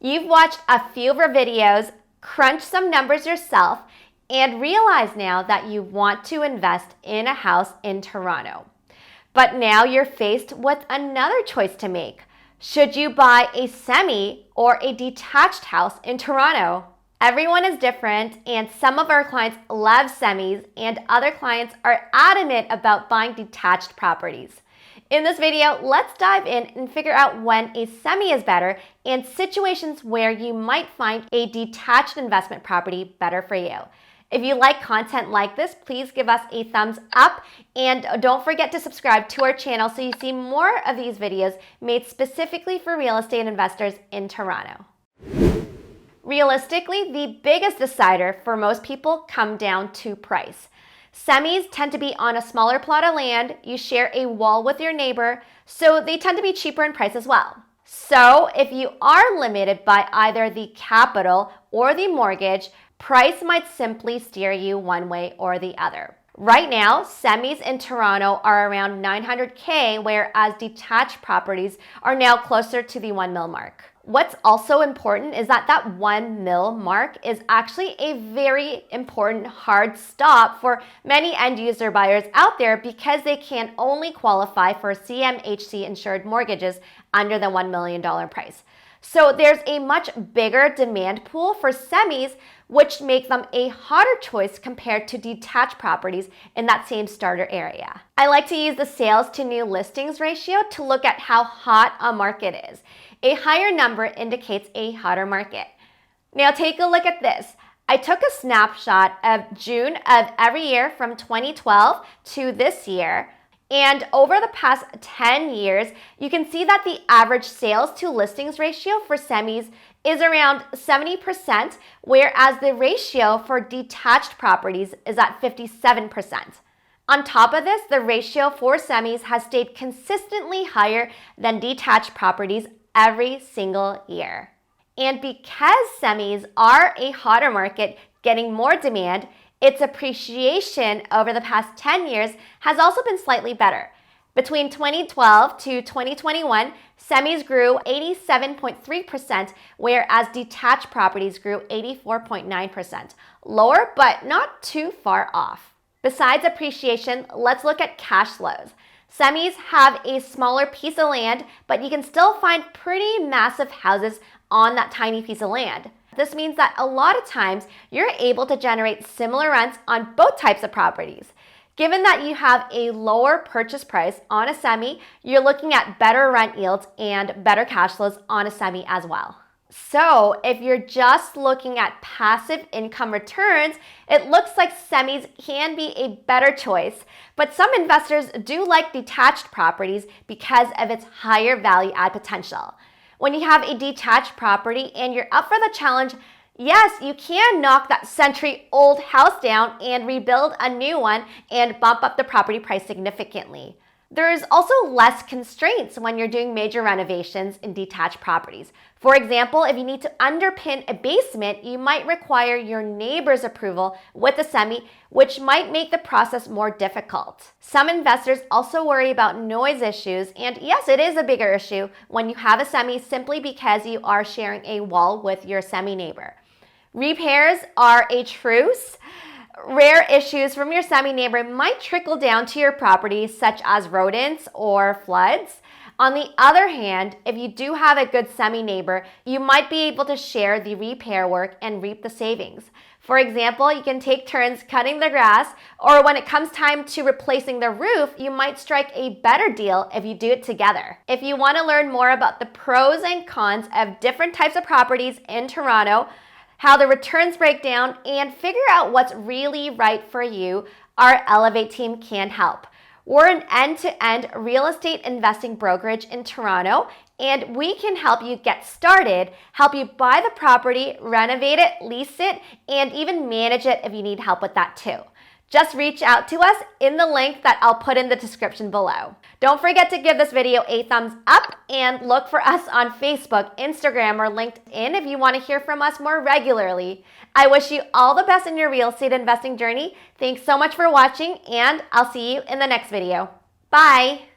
You've watched a few of our videos, crunched some numbers yourself, and realize now that you want to invest in a house in Toronto. But now you're faced with another choice to make. Should you buy a semi or a detached house in Toronto? Everyone is different, and some of our clients love semis and other clients are adamant about buying detached properties. In this video, let's dive in and figure out when a semi is better and situations where you might find a detached investment property better for you. If you like content like this, please give us a thumbs up and don't forget to subscribe to our channel so you see more of these videos made specifically for real estate investors in Toronto. Realistically, the biggest decider for most people come down to price. Semis tend to be on a smaller plot of land, you share a wall with your neighbor, so they tend to be cheaper in price as well. So if you are limited by either the capital or the mortgage, price might simply steer you one way or the other. Right now, semis in Toronto are around $900K, whereas detached properties are now closer to the $1 million mark. What's also important is that $1 million mark is actually a very important hard stop for many end user buyers out there because they can only qualify for CMHC insured mortgages under the $1 million price. So there's a much bigger demand pool for semis, which make them a hotter choice compared to detached properties in that same starter area. I like to use the sales to new listings ratio to look at how hot a market is. A higher number indicates a hotter market. Now take a look at this. I took a snapshot of June of every year from 2012 to this year. And over the past 10 years, you can see that the average sales to listings ratio for semis is around 70%, whereas the ratio for detached properties is at 57%. On top of this, the ratio for semis has stayed consistently higher than detached properties every single year. And because semis are a hotter market getting more demand, its appreciation over the past 10 years has also been slightly better. Between 2012 to 2021, semis grew 87.3%, whereas detached properties grew 84.9%. Lower, but not too far off. Besides appreciation, let's look at cash flows. Semis have a smaller piece of land, but you can still find pretty massive houses on that tiny piece of land. This means that a lot of times you're able to generate similar rents on both types of properties. Given that you have a lower purchase price on a semi, you're looking at better rent yields and better cash flows on a semi as well. So if you're just looking at passive income returns, it looks like semis can be a better choice, but some investors do like detached properties because of its higher value add potential. When you have a detached property and you're up for the challenge, yes, you can knock that century-old house down and rebuild a new one and bump up the property price significantly. There's also less constraints when you're doing major renovations in detached properties. For example, if you need to underpin a basement, you might require your neighbor's approval with a semi, which might make the process more difficult. Some investors also worry about noise issues, and yes, it is a bigger issue when you have a semi simply because you are sharing a wall with your semi neighbor. Repairs are a truce. Rare issues from your semi neighbor might trickle down to your property, such as rodents or floods. On the other hand, if you do have a good semi neighbor, you might be able to share the repair work and reap the savings. For example, you can take turns cutting the grass, or when it comes time to replacing the roof, you might strike a better deal if you do it together. If you want to learn more about the pros and cons of different types of properties in Toronto, how the returns break down, and figure out what's really right for you, our Elevate team can help. We're an end-to-end real estate investing brokerage in Toronto, and we can help you get started, help you buy the property, renovate it, lease it, and even manage it if you need help with that too. Just reach out to us in the link that I'll put in the description below. Don't forget to give this video a thumbs up and look for us on Facebook, Instagram, or LinkedIn if you want to hear from us more regularly. I wish you all the best in your real estate investing journey. Thanks so much for watching, and I'll see you in the next video. Bye!